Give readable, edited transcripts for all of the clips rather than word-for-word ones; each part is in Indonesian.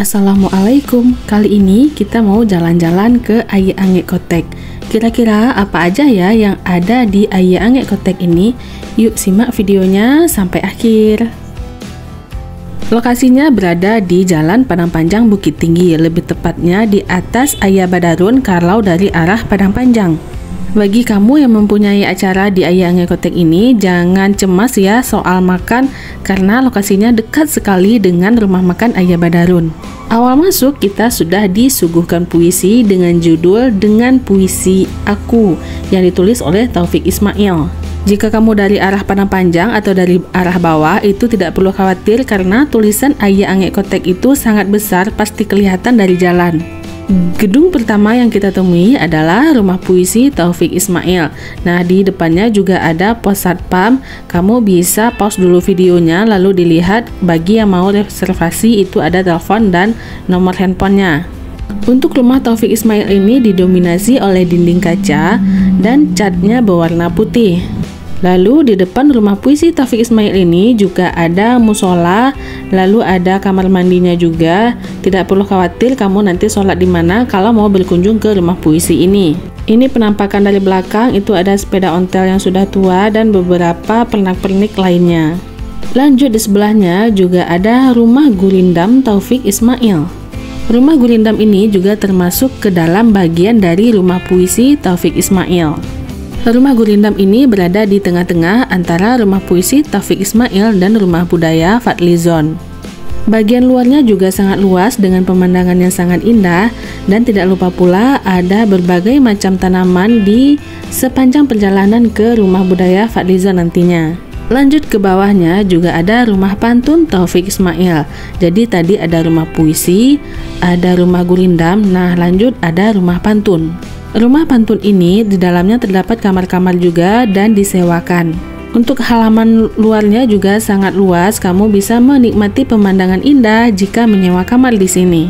Assalamualaikum, kali ini kita mau jalan-jalan ke Ayah Angek Kotek. Kira-kira apa aja ya yang ada di Ayah Angek Kotek ini? Yuk simak videonya sampai akhir. Lokasinya berada di Jalan Padang Panjang Bukit Tinggi, lebih tepatnya di atas Ayah Badarun kalau dari arah Padang Panjang. Bagi kamu yang mempunyai acara di Ayah Angek Kotek ini, jangan cemas ya soal makan karena lokasinya dekat sekali dengan rumah makan Ayah Badarun. Awal masuk kita sudah disuguhkan puisi dengan judul Dengan Puisi Aku yang ditulis oleh Taufik Ismail. Jika kamu dari arah Padang Panjang atau dari arah bawah itu tidak perlu khawatir karena tulisan Ayah Angek Kotek itu sangat besar, pasti kelihatan dari jalan. Gedung pertama yang kita temui adalah rumah puisi Taufik Ismail. Nah, di depannya juga ada pos satpam. Kamu bisa pause dulu videonya lalu dilihat. Bagi yang mau reservasi itu ada telepon dan nomor handphonenya. Untuk rumah Taufik Ismail ini didominasi oleh dinding kaca dan catnya berwarna putih. Lalu di depan rumah puisi Taufik Ismail ini juga ada musola, lalu ada kamar mandinya juga. Tidak perlu khawatir kamu nanti sholat di mana kalau mau berkunjung ke rumah puisi ini. Ini penampakan dari belakang, itu ada sepeda ontel yang sudah tua dan beberapa pernak-pernik lainnya. Lanjut di sebelahnya juga ada rumah gurindam Taufik Ismail. Rumah gurindam ini juga termasuk ke dalam bagian dari rumah puisi Taufik Ismail. Rumah gurindam ini berada di tengah-tengah antara rumah puisi Taufik Ismail dan rumah budaya Fadlizon. Bagian luarnya juga sangat luas dengan pemandangan yang sangat indah dan tidak lupa pula ada berbagai macam tanaman di sepanjang perjalanan ke rumah budaya Fadlizon nantinya. Lanjut ke bawahnya juga ada rumah pantun Taufik Ismail. Jadi tadi ada rumah puisi, ada rumah gurindam, nah lanjut ada rumah pantun. Rumah pantun ini di dalamnya terdapat kamar-kamar juga dan disewakan. Untuk halaman luarnya juga sangat luas, kamu bisa menikmati pemandangan indah jika menyewa kamar di sini.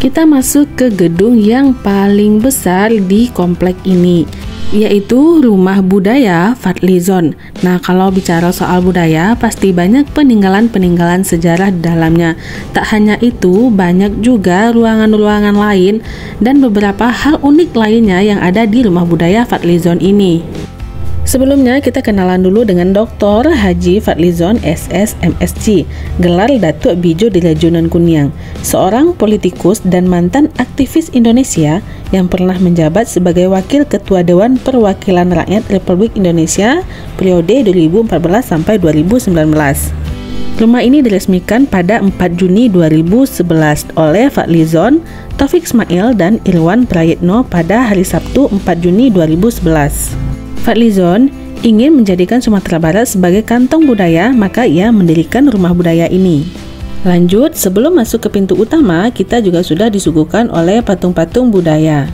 Kita masuk ke gedung yang paling besar di komplek ini, yaitu Rumah Budaya Fadlizon. Nah, kalau bicara soal budaya, pasti banyak peninggalan-peninggalan sejarah di dalamnya. Tak hanya itu, banyak juga ruangan-ruangan lain dan beberapa hal unik lainnya yang ada di Rumah Budaya Fadlizon ini. Sebelumnya kita kenalan dulu dengan Dr. Haji Fadlizon SS MSc, gelar Datuk Bijo di Rajunan Kuniang, seorang politikus dan mantan aktivis Indonesia yang pernah menjabat sebagai Wakil Ketua Dewan Perwakilan Rakyat Republik Indonesia periode 2014 sampai 2019. Rumah ini diresmikan pada 4 Juni 2011 oleh Fadlizon, Taufik Ismail dan Irwan Prayitno pada hari Sabtu 4 Juni 2011. Fadlizon ingin menjadikan Sumatera Barat sebagai kantong budaya, maka ia mendirikan rumah budaya ini. Lanjut, sebelum masuk ke pintu utama, kita juga sudah disuguhkan oleh patung-patung budaya.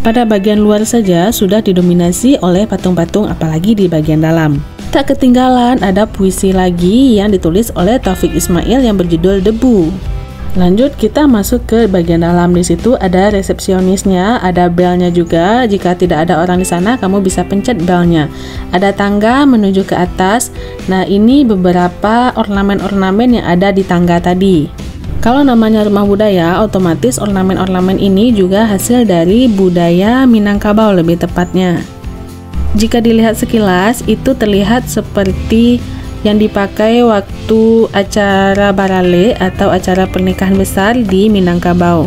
Pada bagian luar saja sudah didominasi oleh patung-patung, apalagi di bagian dalam. Tak ketinggalan ada puisi lagi yang ditulis oleh Taufik Ismail yang berjudul Debu. Lanjut kita masuk ke bagian dalam. Di situ ada resepsionisnya, ada belnya juga. Jika tidak ada orang di sana, kamu bisa pencet belnya. Ada tangga menuju ke atas. Nah, ini beberapa ornamen-ornamen yang ada di tangga tadi. Kalau namanya rumah budaya, otomatis ornamen-ornamen ini juga hasil dari budaya Minangkabau lebih tepatnya. Jika dilihat sekilas, itu terlihat seperti yang dipakai waktu acara barale atau acara pernikahan besar di Minangkabau.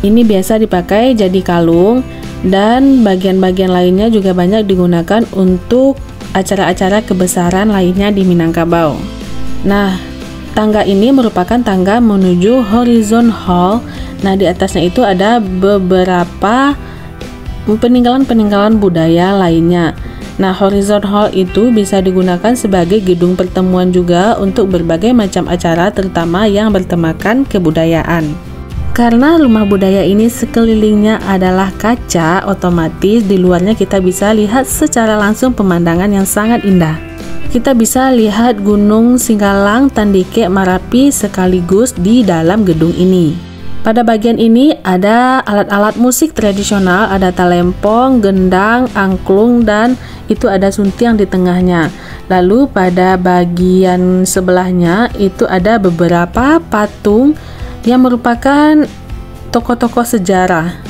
Ini biasa dipakai jadi kalung dan bagian-bagian lainnya juga banyak digunakan untuk acara-acara kebesaran lainnya di Minangkabau. Nah, tangga ini merupakan tangga menuju Horizon Hall. Nah, di atasnya itu ada beberapa peninggalan-peninggalan budaya lainnya. Nah, Horizon Hall itu bisa digunakan sebagai gedung pertemuan juga untuk berbagai macam acara, terutama yang bertemakan kebudayaan. Karena rumah budaya ini sekelilingnya adalah kaca, otomatis di luarnya kita bisa lihat secara langsung pemandangan yang sangat indah. Kita bisa lihat Gunung Singgalang, Tandike, Marapi sekaligus di dalam gedung ini. Pada bagian ini ada alat-alat musik tradisional, ada talempong, gendang, angklung, dan itu ada suntiang di tengahnya. Lalu pada bagian sebelahnya itu ada beberapa patung yang merupakan tokoh-tokoh sejarah.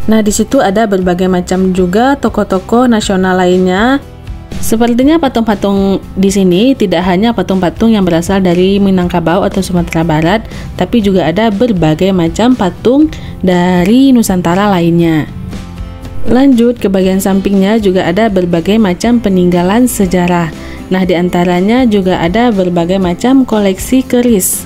Nah, di situ ada berbagai macam juga tokoh-tokoh nasional lainnya. Sepertinya patung-patung di sini tidak hanya patung-patung yang berasal dari Minangkabau atau Sumatera Barat, tapi juga ada berbagai macam patung dari Nusantara lainnya. Lanjut ke bagian sampingnya juga ada berbagai macam peninggalan sejarah. Nah, diantaranya juga ada berbagai macam koleksi keris.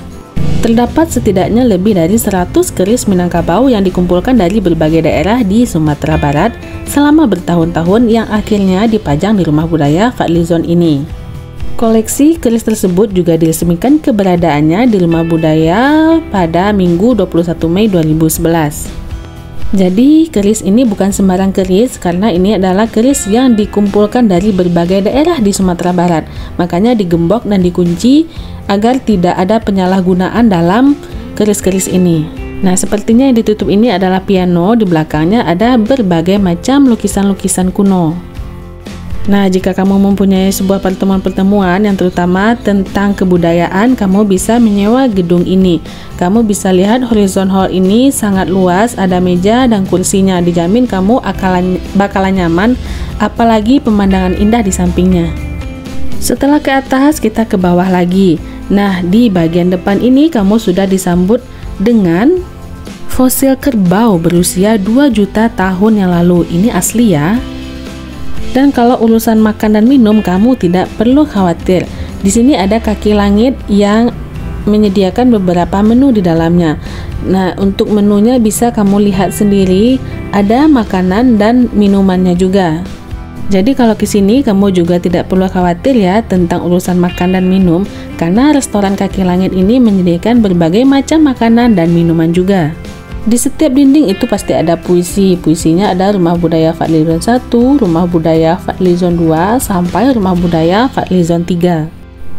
Terdapat setidaknya lebih dari 100 keris Minangkabau yang dikumpulkan dari berbagai daerah di Sumatera Barat selama bertahun-tahun yang akhirnya dipajang di Rumah Budaya Fadlizon ini. Koleksi keris tersebut juga diresmikan keberadaannya di Rumah Budaya pada Minggu 21 Mei 2011. Jadi keris ini bukan sembarang keris karena ini adalah keris yang dikumpulkan dari berbagai daerah di Sumatera Barat. Makanya digembok dan dikunci agar tidak ada penyalahgunaan dalam keris-keris ini. Nah, sepertinya yang ditutup ini adalah piano, di belakangnya ada berbagai macam lukisan-lukisan kuno. Nah, jika kamu mempunyai sebuah pertemuan-pertemuan yang terutama tentang kebudayaan, kamu bisa menyewa gedung ini. Kamu bisa lihat Horizon Hall ini sangat luas, ada meja dan kursinya. Dijamin kamu bakalan nyaman, apalagi pemandangan indah di sampingnya. Setelah ke atas, kita ke bawah lagi. Nah, di bagian depan ini kamu sudah disambut dengan fosil kerbau berusia 2 juta tahun yang lalu. Ini asli ya. Dan kalau urusan makan dan minum, kamu tidak perlu khawatir. Di sini ada kaki langit yang menyediakan beberapa menu di dalamnya. Nah, untuk menunya bisa kamu lihat sendiri, ada makanan dan minumannya juga. Jadi kalau ke sini kamu juga tidak perlu khawatir ya tentang urusan makan dan minum, karena restoran kaki langit ini menyediakan berbagai macam makanan dan minuman juga. Di setiap dinding itu pasti ada puisi. Puisinya ada Rumah Budaya Fadlizon 1, Rumah Budaya Fadlizon 2, sampai Rumah Budaya Fadlizon 3.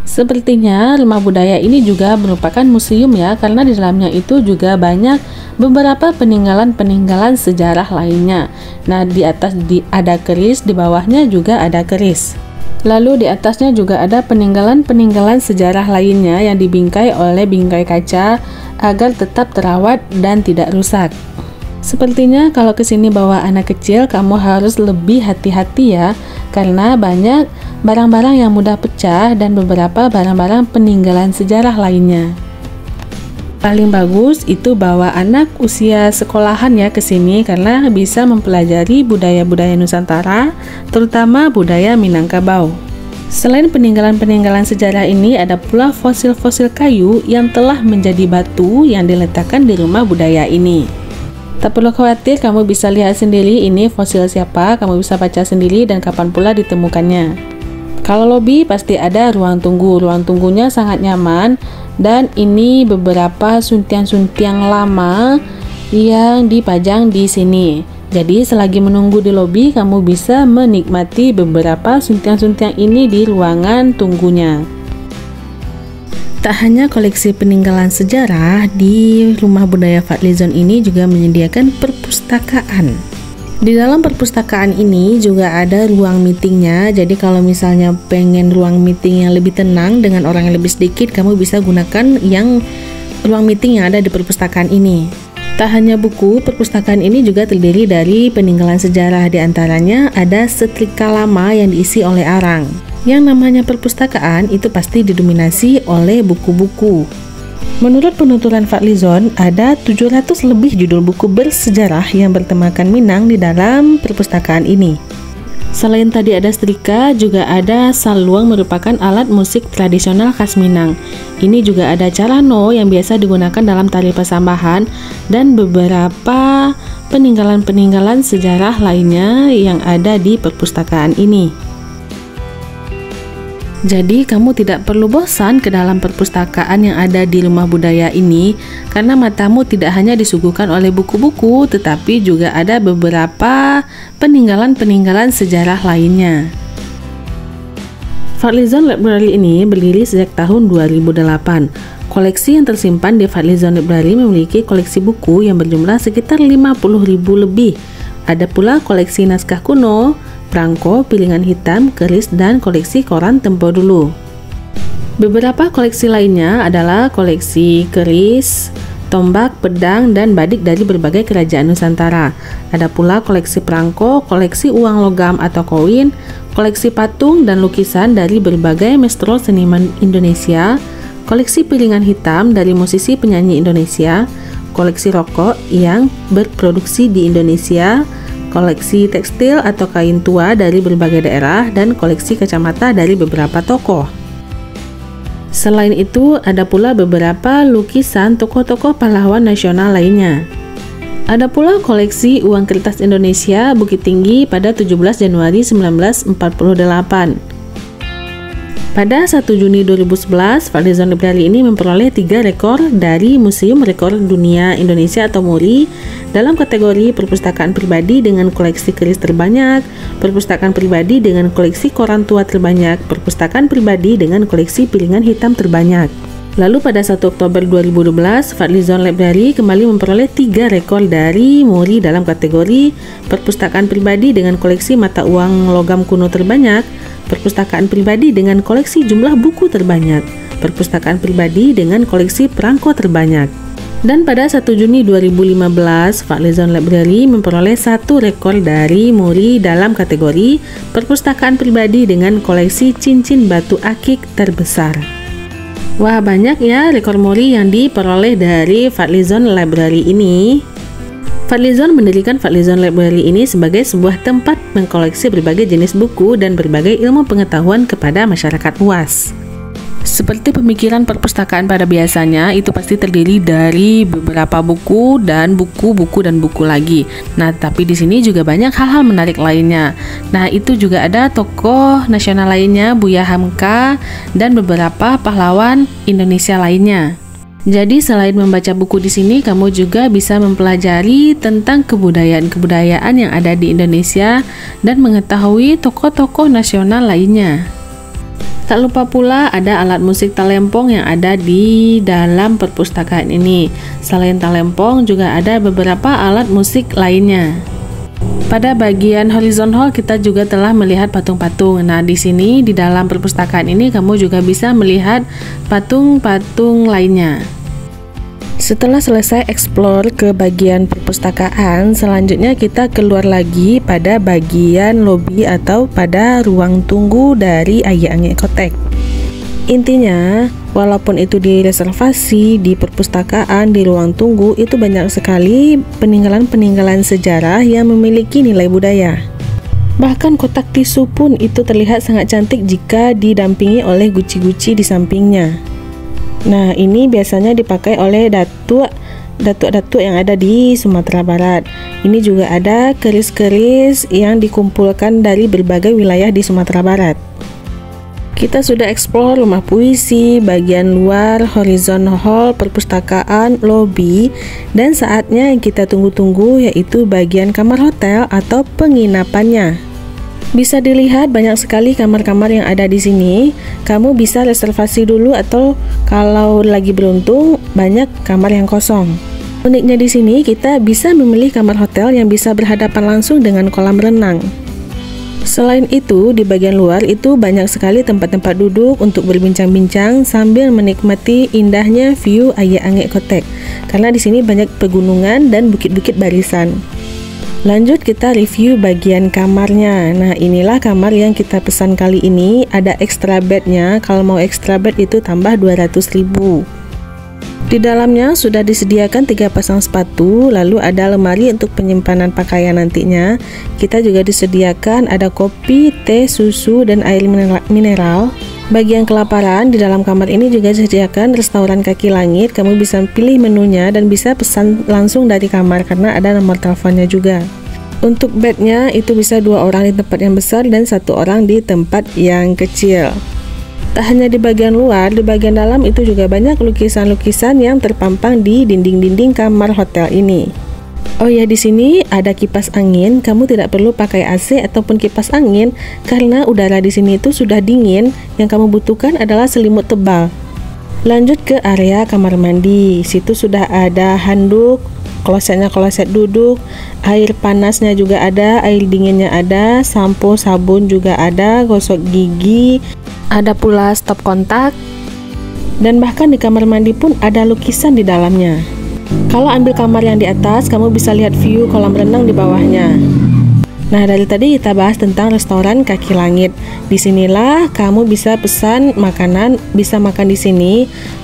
Sepertinya Rumah Budaya ini juga merupakan museum ya, karena di dalamnya itu juga banyak beberapa peninggalan-peninggalan sejarah lainnya. Nah, di atas ada keris, di bawahnya juga ada keris. Lalu di atasnya juga ada peninggalan-peninggalan sejarah lainnya yang dibingkai oleh bingkai kaca agar tetap terawat dan tidak rusak. Sepertinya kalau kesini bawa anak kecil, kamu harus lebih hati-hati ya, karena banyak barang-barang yang mudah pecah dan beberapa barang-barang peninggalan sejarah lainnya. Paling bagus itu bawa anak usia sekolahan ya ke sini, karena bisa mempelajari budaya-budaya Nusantara, terutama budaya Minangkabau. Selain peninggalan-peninggalan sejarah ini, ada pula fosil-fosil kayu yang telah menjadi batu yang diletakkan di Rumah Budaya ini. Tak perlu khawatir, kamu bisa lihat sendiri ini fosil siapa, kamu bisa baca sendiri dan kapan pula ditemukannya. Kalau lobi pasti ada ruang tunggu. Ruang tunggunya sangat nyaman dan ini beberapa suntiang-suntiang lama yang dipajang di sini. Jadi selagi menunggu di lobi, kamu bisa menikmati beberapa suntiang-suntiang ini di ruangan tunggunya. Tak hanya koleksi peninggalan sejarah, di Rumah Budaya Fadlizon ini juga menyediakan perpustakaan. Di dalam perpustakaan ini juga ada ruang meetingnya. Jadi kalau misalnya pengen ruang meeting yang lebih tenang dengan orang yang lebih sedikit, kamu bisa gunakan yang ruang meeting yang ada di perpustakaan ini. Tak hanya buku, perpustakaan ini juga terdiri dari peninggalan sejarah. Di antaranya ada setrika lama yang diisi oleh arang. Yang namanya perpustakaan itu pasti didominasi oleh buku-buku. Menurut penuturan Fadlizon, ada 700 lebih judul buku bersejarah yang bertemakan Minang di dalam perpustakaan ini. Selain tadi ada setrika, juga ada saluang merupakan alat musik tradisional khas Minang. Ini juga ada carano yang biasa digunakan dalam tari pasambahan dan beberapa peninggalan-peninggalan sejarah lainnya yang ada di perpustakaan ini. Jadi kamu tidak perlu bosan ke dalam perpustakaan yang ada di Rumah Budaya ini, karena matamu tidak hanya disuguhkan oleh buku-buku, tetapi juga ada beberapa peninggalan-peninggalan sejarah lainnya. Fadlizon Library ini berdiri sejak tahun 2008. Koleksi yang tersimpan di Fadlizon Library memiliki koleksi buku yang berjumlah sekitar 50.000 lebih. Ada pula koleksi naskah kuno, perangko, piringan hitam, keris, dan koleksi koran tempo dulu. Beberapa koleksi lainnya adalah koleksi keris, tombak, pedang, dan badik dari berbagai kerajaan Nusantara. Ada pula koleksi perangko, koleksi uang logam atau koin, koleksi patung dan lukisan dari berbagai maestro seniman Indonesia, koleksi piringan hitam dari musisi penyanyi Indonesia, koleksi rokok yang berproduksi di Indonesia, koleksi tekstil atau kain tua dari berbagai daerah, dan koleksi kacamata dari beberapa tokoh. Selain itu, ada pula beberapa lukisan tokoh-tokoh pahlawan nasional lainnya. Ada pula koleksi uang kertas Indonesia Bukit Tinggi pada 17 Januari 1948. Pada 1 Juni 2011, Fadlizon Library ini memperoleh 3 rekor dari Museum Rekor Dunia Indonesia atau MURI dalam kategori perpustakaan pribadi dengan koleksi keris terbanyak, perpustakaan pribadi dengan koleksi koran tua terbanyak, perpustakaan pribadi dengan koleksi piringan hitam terbanyak. Lalu pada 1 Oktober 2012, Fadlizon Library kembali memperoleh 3 rekor dari MURI dalam kategori perpustakaan pribadi dengan koleksi mata uang logam kuno terbanyak, perpustakaan pribadi dengan koleksi jumlah buku terbanyak, perpustakaan pribadi dengan koleksi perangko terbanyak. Dan pada 1 Juni 2015, Fadlizon Library memperoleh 1 rekor dari MURI dalam kategori perpustakaan pribadi dengan koleksi cincin batu akik terbesar. Wah, banyak ya rekor MURI yang diperoleh dari Fadlizon Library ini. Fadlizon mendirikan Fadlizon Library ini sebagai sebuah tempat mengkoleksi berbagai jenis buku dan berbagai ilmu pengetahuan kepada masyarakat luas. Seperti pemikiran perpustakaan pada biasanya, itu pasti terdiri dari beberapa buku dan buku lagi. Nah, tapi di sini juga banyak hal-hal menarik lainnya. Nah, itu juga ada tokoh nasional lainnya, Buya Hamka, dan beberapa pahlawan Indonesia lainnya. Jadi selain membaca buku di sini, kamu juga bisa mempelajari tentang kebudayaan-kebudayaan yang ada di Indonesia dan mengetahui tokoh-tokoh nasional lainnya. Tak lupa pula ada alat musik talempong yang ada di dalam perpustakaan ini. Selain talempong juga ada beberapa alat musik lainnya. Pada bagian Horizon Hall kita juga telah melihat patung-patung. Nah, di sini di dalam perpustakaan ini kamu juga bisa melihat patung-patung lainnya. Setelah selesai explore ke bagian perpustakaan, selanjutnya kita keluar lagi pada bagian lobby atau pada ruang tunggu dari Ayaang Ekotek. Intinya, walaupun itu direservasi di perpustakaan di ruang tunggu, itu banyak sekali peninggalan-peninggalan sejarah yang memiliki nilai budaya. Bahkan kotak tisu pun itu terlihat sangat cantik jika didampingi oleh guci-guci di sampingnya. Nah, ini biasanya dipakai oleh datuk-datuk yang ada di Sumatera Barat. Ini juga ada keris-keris yang dikumpulkan dari berbagai wilayah di Sumatera Barat. Kita sudah eksplor rumah puisi, bagian luar, Horizon Hall, perpustakaan, lobby, dan saatnya yang kita tunggu-tunggu yaitu bagian kamar hotel atau penginapannya. Bisa dilihat banyak sekali kamar-kamar yang ada di sini. Kamu bisa reservasi dulu atau kalau lagi beruntung banyak kamar yang kosong. Uniknya di sini kita bisa memilih kamar hotel yang bisa berhadapan langsung dengan kolam renang. Selain itu, di bagian luar itu banyak sekali tempat-tempat duduk untuk berbincang-bincang sambil menikmati indahnya view Ayaang Ekotek. Karena di sini banyak pegunungan dan bukit-bukit barisan. Lanjut kita review bagian kamarnya. Nah, inilah kamar yang kita pesan kali ini. Ada extra bednya. Kalau mau extra bed itu tambah 200.000. Di dalamnya sudah disediakan 3 pasang sepatu. Lalu ada lemari untuk penyimpanan pakaian nantinya. Kita juga disediakan ada kopi, teh, susu, dan air mineral. Bagi yang kelaparan, di dalam kamar ini juga disediakan restoran kaki langit. Kamu bisa pilih menunya dan bisa pesan langsung dari kamar karena ada nomor teleponnya juga. Untuk bednya itu bisa 2 orang di tempat yang besar dan 1 orang di tempat yang kecil. Tak hanya di bagian luar, di bagian dalam itu juga banyak lukisan-lukisan yang terpampang di dinding-dinding kamar hotel ini. Oh ya, di sini ada kipas angin. Kamu tidak perlu pakai AC ataupun kipas angin karena udara di sini itu sudah dingin. Yang kamu butuhkan adalah selimut tebal. Lanjut ke area kamar mandi. Situ sudah ada handuk, klosetnya kloset duduk, air panasnya juga ada, air dinginnya ada, sampo, sabun juga ada, gosok gigi, ada pula stop kontak, dan bahkan di kamar mandi pun ada lukisan di dalamnya. Kalau ambil kamar yang di atas, kamu bisa lihat view kolam renang di bawahnya. Nah, dari tadi kita bahas tentang restoran Kaki Langit. Disinilah kamu bisa pesan makanan, bisa makan di sini,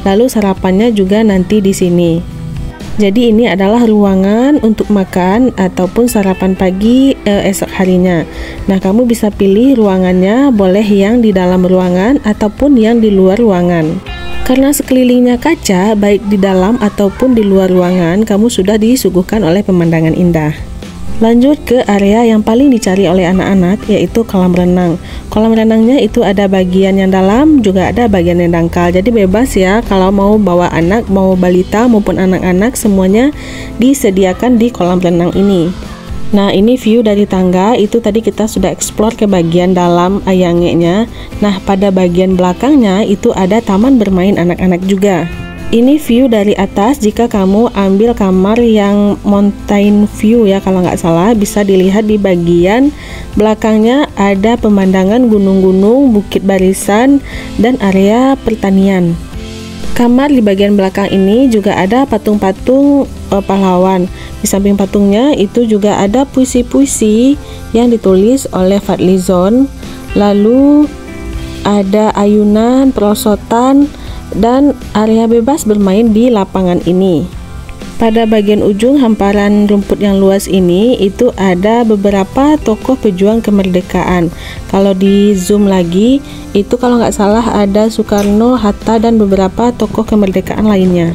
lalu sarapannya juga nanti di sini. Jadi ini adalah ruangan untuk makan ataupun sarapan pagi esok harinya. Nah, kamu bisa pilih ruangannya, boleh yang di dalam ruangan ataupun yang di luar ruangan. Karena sekelilingnya kaca, baik di dalam ataupun di luar ruangan, kamu sudah disuguhkan oleh pemandangan indah. Lanjut ke area yang paling dicari oleh anak-anak, yaitu kolam renang. Kolam renangnya itu ada bagian yang dalam, juga ada bagian yang dangkal. Jadi bebas ya, kalau mau bawa anak, mau balita maupun anak-anak, semuanya disediakan di kolam renang ini. Nah, ini view dari tangga, itu tadi kita sudah explore ke bagian dalam ayangnya. Nah, pada bagian belakangnya itu ada taman bermain anak-anak juga. Ini view dari atas. Jika kamu ambil kamar yang mountain view ya, kalau nggak salah, bisa dilihat di bagian belakangnya ada pemandangan gunung-gunung, bukit barisan, dan area pertanian. Kamar di bagian belakang ini juga ada patung-patung pahlawan. Di samping patungnya itu juga ada puisi-puisi yang ditulis oleh Fadlizon. Lalu ada ayunan, perosotan, dan area bebas bermain di lapangan ini. Pada bagian ujung hamparan rumput yang luas ini itu ada beberapa tokoh pejuang kemerdekaan. Kalau di zoom lagi, itu kalau nggak salah ada Soekarno, Hatta, dan beberapa tokoh kemerdekaan lainnya.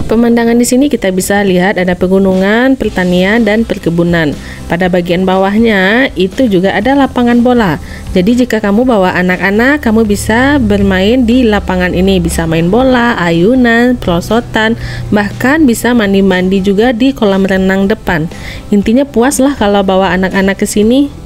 Pemandangan di sini kita bisa lihat ada pegunungan, pertanian, dan perkebunan. Pada bagian bawahnya itu juga ada lapangan bola. Jadi jika kamu bawa anak-anak, kamu bisa bermain di lapangan ini. Bisa main bola, ayunan, perosotan, bahkan bisa mandi-mandi juga di kolam renang depan. Intinya puaslah kalau bawa anak-anak ke sini.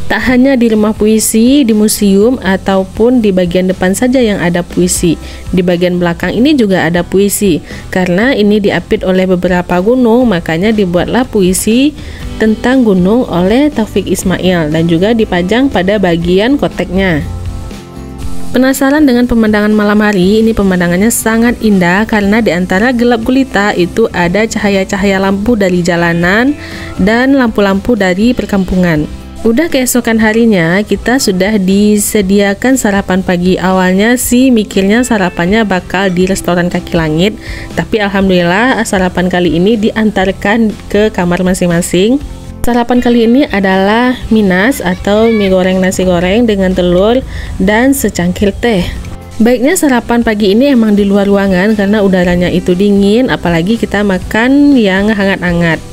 Tak hanya di rumah puisi, di museum, ataupun di bagian depan saja yang ada puisi. Di bagian belakang ini juga ada puisi. Karena ini diapit oleh beberapa gunung, makanya dibuatlah puisi tentang gunung oleh Taufik Ismail dan juga dipajang pada bagian koteknya. Penasaran dengan pemandangan malam hari? Ini pemandangannya sangat indah karena di antara gelap gulita itu ada cahaya-cahaya lampu dari jalanan dan lampu-lampu dari perkampungan. Udah keesokan harinya, kita sudah disediakan sarapan pagi. Awalnya sih mikirnya sarapannya bakal di restoran Kaki Langit, tapi alhamdulillah sarapan kali ini diantarkan ke kamar masing-masing. Sarapan kali ini adalah minas atau mie goreng nasi goreng dengan telur dan secangkir teh. Baiknya sarapan pagi ini emang di luar ruangan karena udaranya itu dingin, apalagi kita makan yang hangat-hangat.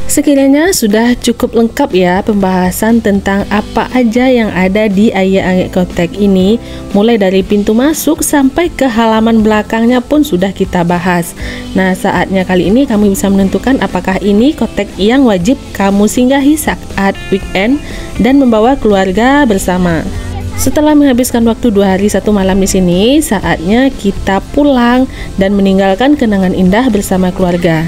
Sekiranya sudah cukup lengkap ya pembahasan tentang apa aja yang ada di Ayah Angek Kotek ini. Mulai dari pintu masuk sampai ke halaman belakangnya pun sudah kita bahas. Nah, saatnya kali ini kami bisa menentukan apakah ini kotek yang wajib kamu singgahi saat weekend dan membawa keluarga bersama. Setelah menghabiskan waktu 2 hari 1 malam di sini, saatnya kita pulang dan meninggalkan kenangan indah bersama keluarga.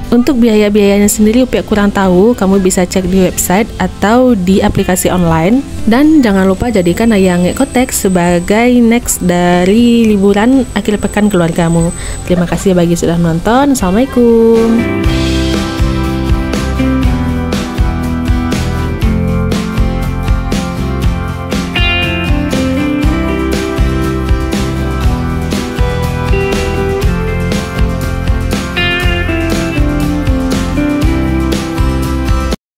Untuk biaya-biayanya sendiri Upia kurang tahu, kamu bisa cek di website atau di aplikasi online. Dan jangan lupa jadikan Ayah Angek Kotek sebagai next dari liburan akhir pekan keluargamu. Terima kasih bagi sudah menonton. Assalamualaikum.